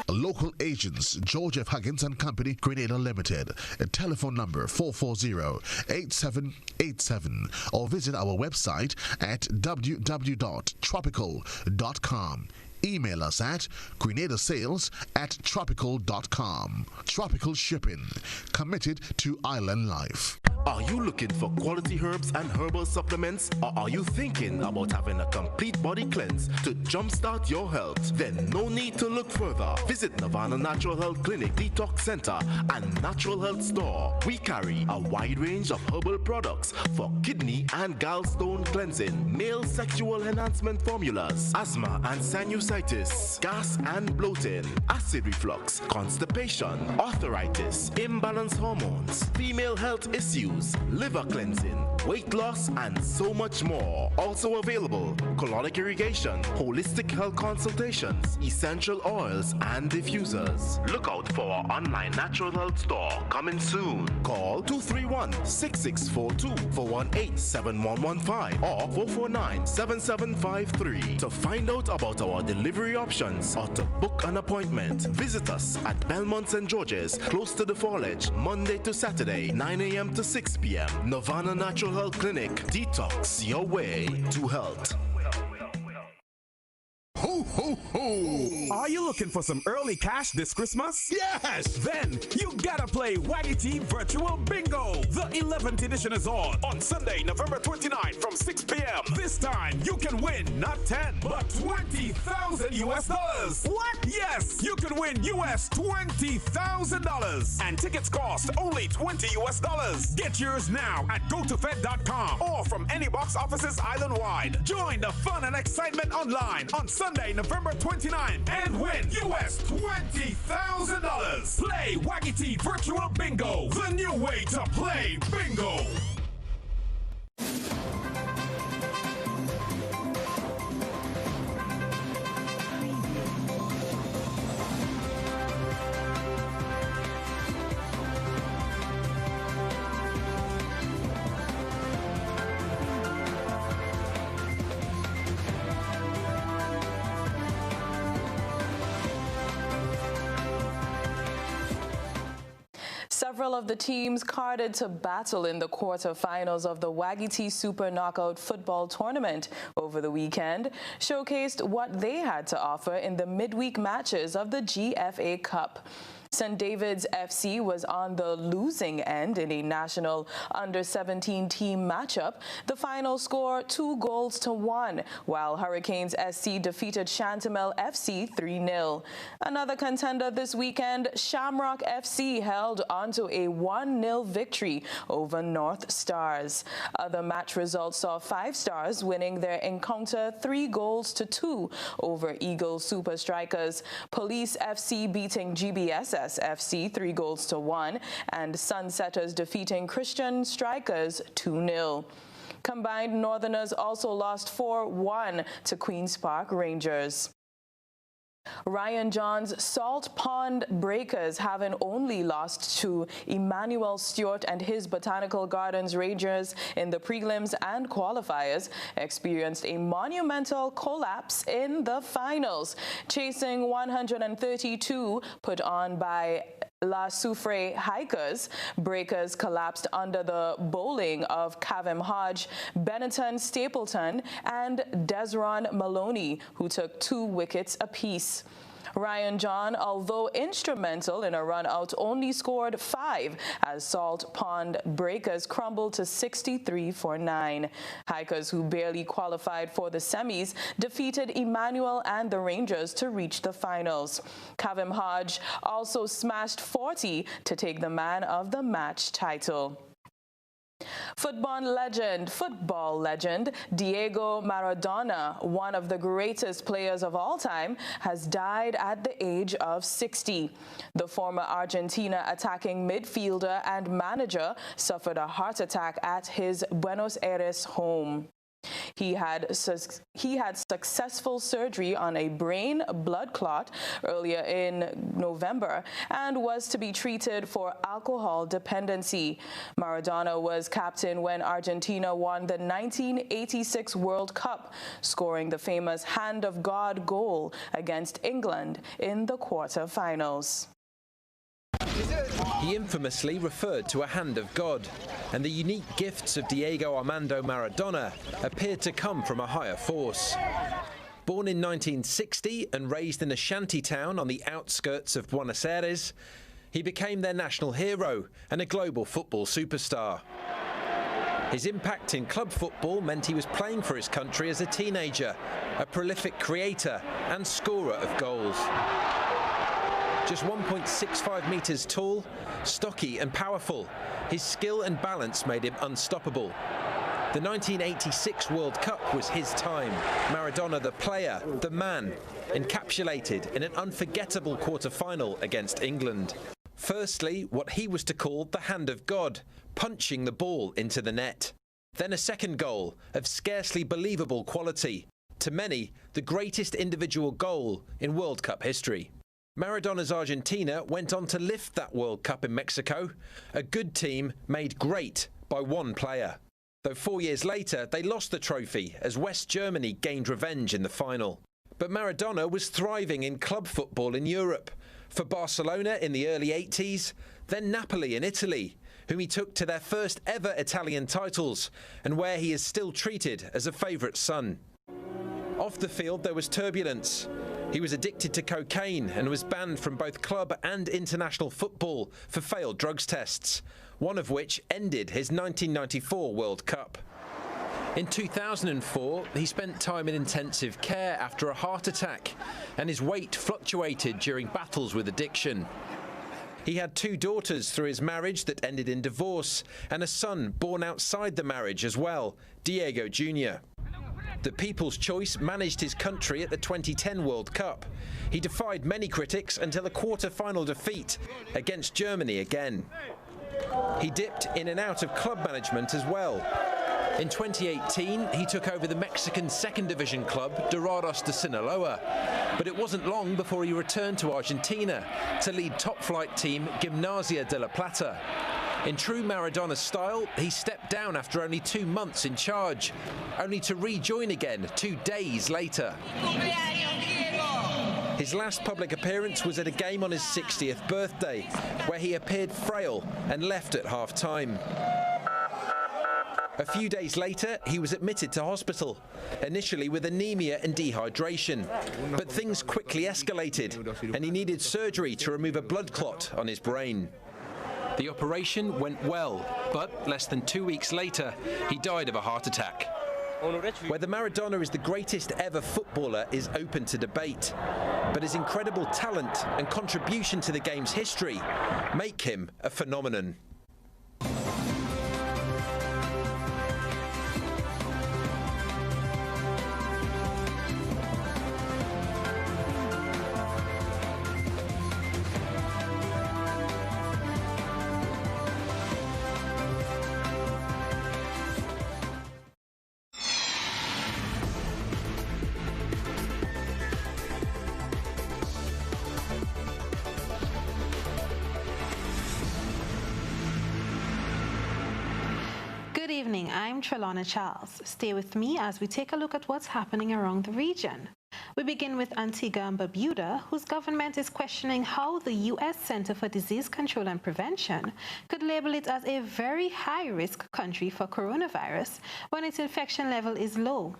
Local agents, George F. Huggins and Company, Grenada Limited. A telephone number 440-8787, or visit our website at www.tropical.com. Email us at grenadasales@tropical.com. Tropical Shipping, committed to island life. Are you looking for quality herbs and herbal supplements? Or are you thinking about having a complete body cleanse to jumpstart your health? Then no need to look further. Visit Nirvana Natural Health Clinic, Detox Center, and Natural Health Store. We carry a wide range of herbal products for kidney and gallstone cleansing, male sexual enhancement formulas, asthma and sinusitis, gas and bloating, acid reflux, constipation, arthritis, imbalanced hormones, female health issues, liver cleansing, weight loss, and so much more. Also available, colonic irrigation, holistic health consultations, essential oils, and diffusers. Look out for our online natural health store coming soon. Call 231-6642 418-7115 or 449-7753 to find out about our delivery options or to book an appointment. Visit us at Belmont St. George's, close to the Fallage, Monday to Saturday, 9 a.m. to 6 p.m. Nirvana Natural Health Clinic. Detox your way to health. Ho, ho, ho! Are you looking for some early cash this Christmas? Yes! Then you gotta play Waggy T Virtual Bingo! The 11th edition is on Sunday, November 29th from 6 p.m. This time you can win not 10, but $20,000 US. What? Yes! You can win US $20,000! And tickets cost only $20 US. Get yours now at gotofed.com or from any box offices island-wide. Join the fun and excitement online on Sunday, November November 29th and win US $20,000. Play Waggy Virtual Bingo, the new way to play bingo. Several of the teams carded to battle in the quarterfinals of the Waggy Super Knockout Football Tournament over the weekend showcased what they had to offer in the midweek matches of the GFA Cup. St. David's FC was on the losing end in a national under-17 team matchup. The final score 2-1, while Hurricanes SC defeated Chantamel FC 3-0. Another contender this weekend, Shamrock FC held onto a 1-0 victory over North Stars. Other match results saw 5 Stars winning their encounter 3-2 over Eagle Super Strikers. Police FC beating GBS FC 3-1, and Sunsetters defeating Christian Strikers 2-0. Combined Northerners also lost 4-1 to Queen's Park Rangers. Ryan John's Salt Pond Breakers, having only lost to Emmanuel Stewart and his Botanical Gardens Rangers in the prelims and qualifiers, experienced a monumental collapse in the finals. Chasing 132 put on by La Soufre Hikers, Breakers collapsed under the bowling of Kavem Hodge, Benetton Stapleton, and Desron Maloney, who took 2 wickets apiece. Ryan John, although instrumental in a run-out, only scored 5 as Salt Pond Breakers crumbled to 63 for 9. Hikers, who barely qualified for the semis, defeated Emmanuel and the Rangers to reach the finals. Kavem Hodge also smashed 40 to take the man of the match title. Football legend Diego Maradona, one of the greatest players of all time, has died at the age of 60. The former Argentina attacking midfielder and manager suffered a heart attack at his Buenos Aires home. He had successful surgery on a brain blood clot earlier in November and was to be treated for alcohol dependency. Maradona was captain when Argentina won the 1986 World Cup, scoring the famous Hand of God goal against England in the quarterfinals. He infamously referred to a hand of God, and the unique gifts of Diego Armando Maradona appeared to come from a higher force. Born in 1960 and raised in a shanty town on the outskirts of Buenos Aires, he became their national hero and a global football superstar. His impact in club football meant he was playing for his country as a teenager, a prolific creator and scorer of goals. Just 1.65 metres tall, stocky and powerful, his skill and balance made him unstoppable. The 1986 World Cup was his time. Maradona, the player, the man, encapsulated in an unforgettable quarter-final against England. Firstly, what he was to call the hand of God, punching the ball into the net. Then a second goal of scarcely believable quality. To many, the greatest individual goal in World Cup history. Maradona's Argentina went on to lift that World Cup in Mexico, a good team made great by one player. Though 4 years later, they lost the trophy as West Germany gained revenge in the final. But Maradona was thriving in club football in Europe, for Barcelona in the early 80s, then Napoli in Italy, whom he took to their first ever Italian titles, and where he is still treated as a favourite son. Off the field, there was turbulence. He was addicted to cocaine and was banned from both club and international football for failed drugs tests, one of which ended his 1994 World Cup. In 2004, he spent time in intensive care after a heart attack, and his weight fluctuated during battles with addiction. He had 2 daughters through his marriage that ended in divorce, and a son born outside the marriage as well, Diego Jr. The People's Choice managed his country at the 2010 World Cup. He defied many critics until a quarter-final defeat against Germany again. He dipped in and out of club management as well. In 2018, he took over the Mexican second division club, Dorados de Sinaloa. But it wasn't long before he returned to Argentina to lead top-flight team Gimnasia de la Plata. In true Maradona style, he stepped down after only 2 months in charge, only to rejoin again 2 days later. His last public appearance was at a game on his 60th birthday, where he appeared frail and left at half-time. A few days later, he was admitted to hospital, initially with anemia and dehydration. But things quickly escalated, and he needed surgery to remove a blood clot on his brain. The operation went well, but less than 2 weeks later, he died of a heart attack. Whether Maradona is the greatest ever footballer is open to debate, but his incredible talent and contribution to the game's history make him a phenomenon. Good evening, I'm Trellona Charles. Stay with me as we take a look at what's happening around the region. We begin with Antigua and Barbuda, whose government is questioning how the U.S. Center for Disease Control and Prevention could label it as a very high-risk country for coronavirus when its infection level is low.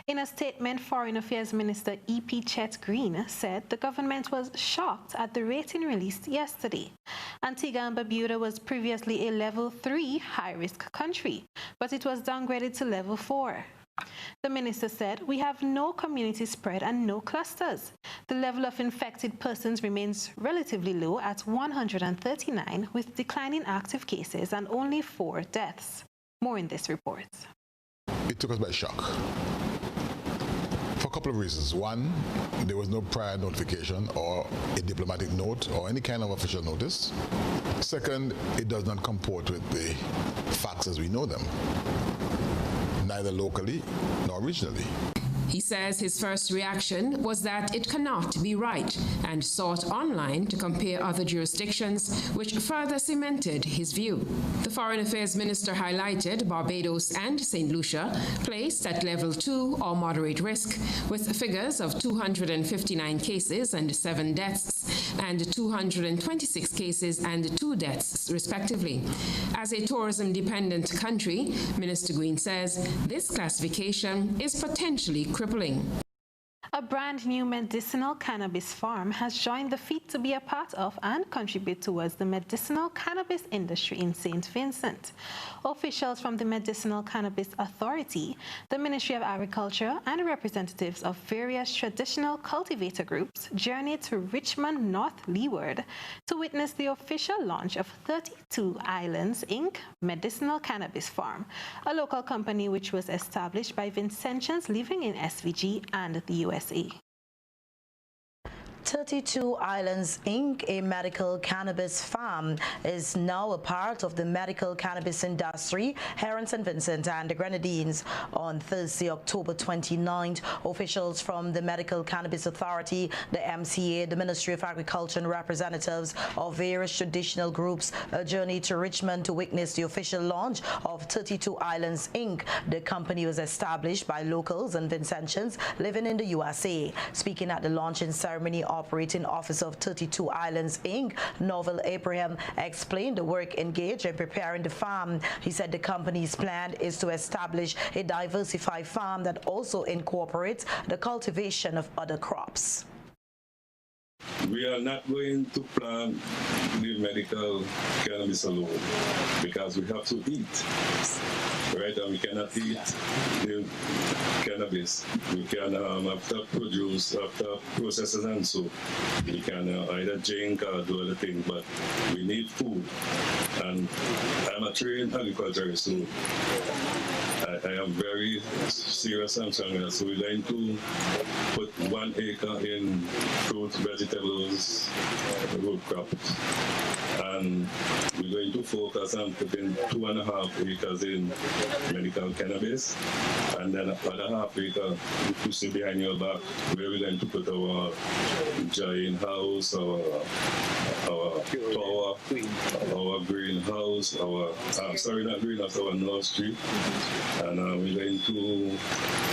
In a statement, Foreign Affairs Minister E.P. Chet Green said the government was shocked at the rating released yesterday. Antigua and Barbuda was previously a level 3 high-risk country, but it was downgraded to level 4. The minister said, "We have no community spread and no clusters. The level of infected persons remains relatively low at 139, with declining active cases and only 4 deaths." More in this report. It took us by shock. For a couple of reasons. One, there was no prior notification or a diplomatic note or any kind of official notice. Second, it does not comport with the facts as we know them, neither locally nor regionally. He says his first reaction was that it cannot be right and sought online to compare other jurisdictions, which further cemented his view. The Foreign Affairs Minister highlighted Barbados and St. Lucia placed at level 2 or moderate risk, with figures of 259 cases and 7 deaths and 226 cases and 2 deaths, respectively. As a tourism-dependent country, Minister Green says this classification is potentially crippling. A brand new medicinal cannabis farm has joined the feat to be a part of and contribute towards the medicinal cannabis industry in St. Vincent. Officials from the Medicinal Cannabis Authority, the Ministry of Agriculture, and representatives of various traditional cultivator groups journeyed to Richmond North Leeward to witness the official launch of 32 Islands Inc. Medicinal Cannabis Farm, a local company which was established by Vincentians living in SVG and the USA. 32 Islands Inc., a medical cannabis farm, is now a part of the medical cannabis industry here in St. Vincent and the Grenadines. On Thursday, October 29th, officials from the Medical Cannabis Authority, the MCA, the Ministry of Agriculture, and representatives of various traditional groups journeyed to Richmond to witness the official launch of 32 Islands Inc. The company was established by locals and Vincentians living in the USA. Speaking at the launching ceremony, Operating Officer of 32 Islands Inc., Novel Abraham, explained the work engaged in preparing the farm. He said the company's plan is to establish a diversified farm that also incorporates the cultivation of other crops. We are not going to plant the medical cannabis alone because we have to eat, right? And we cannot eat the cannabis. We can, after produce, after processes and so, we can either drink or do other things, but we need food. And I'm a trained agriculturist, so I am very serious and strong. So we're going to put 1 acre in fruits, vegetables, root crops. And we're going to focus on putting 2.5 acres in medical cannabis, and then another half acre you see behind your back where we're going to put our giant house, our tower, our greenhouse, our nursery, and we're going to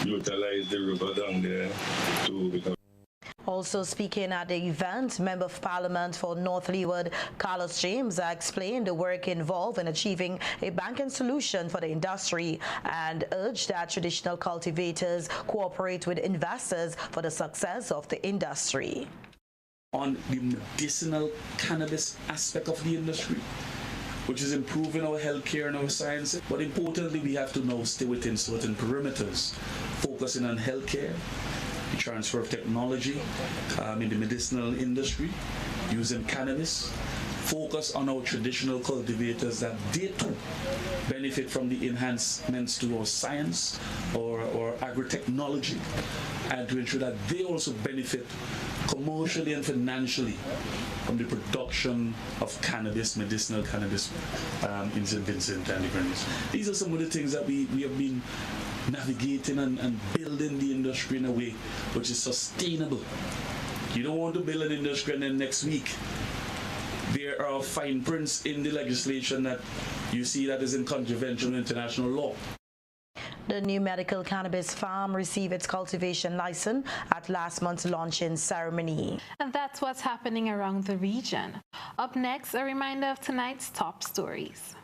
utilize the river down there to become. Also speaking at the event, Member of Parliament for North Leeward, Carlos James, explained the work involved in achieving a banking solution for the industry and urged that traditional cultivators cooperate with investors for the success of the industry. On the medicinal cannabis aspect of the industry, which is improving our healthcare and our science, but importantly, we have to now stay within certain perimeters, focusing on healthcare, the transfer of technology in the medicinal industry, using cannabis, focus on our traditional cultivators that they too benefit from the enhancements to our science or agri-technology, and to ensure that they also benefit commercially and financially from the production of cannabis, medicinal cannabis in St. Vincent and the Grenadines. These are some of the things that we have been navigating and building the industry in a way which is sustainable. You don't want to build an industry and then next week there are fine prints in the legislation that you see that is in contravention of international law. The new medical cannabis farm received its cultivation license at last month's launching ceremony. And that's what's happening around the region. Up next, a reminder of tonight's top stories.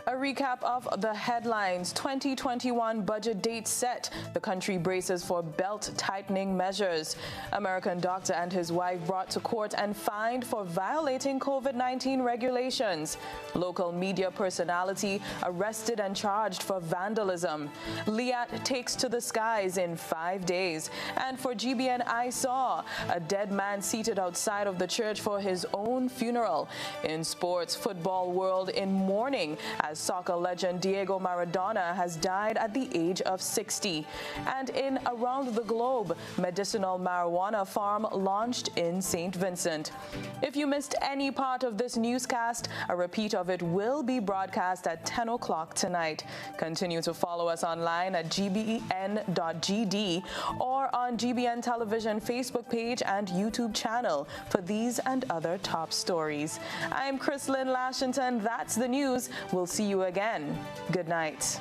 A recap of the headlines. 2021 budget date set. The country braces for belt tightening measures. American doctor and his wife brought to court and fined for violating COVID-19 regulations. Local media personality arrested and charged for vandalism. Liat takes to the skies in 5 days. And for GBN, I saw a dead man seated outside of the church for his own funeral. In sports, football world in mourning as soccer legend Diego Maradona has died at the age of 60. And in Around the Globe, medicinal marijuana farm launched in St. Vincent. If you missed any part of this newscast, a repeat of it will be broadcast at 10 o'clock tonight. Continue to follow us online at gbn.gd or on GBN Television Facebook page and YouTube channel for these and other top stories. I'm Chrislyn Lashington. That's the news. We'll see you again. Good night.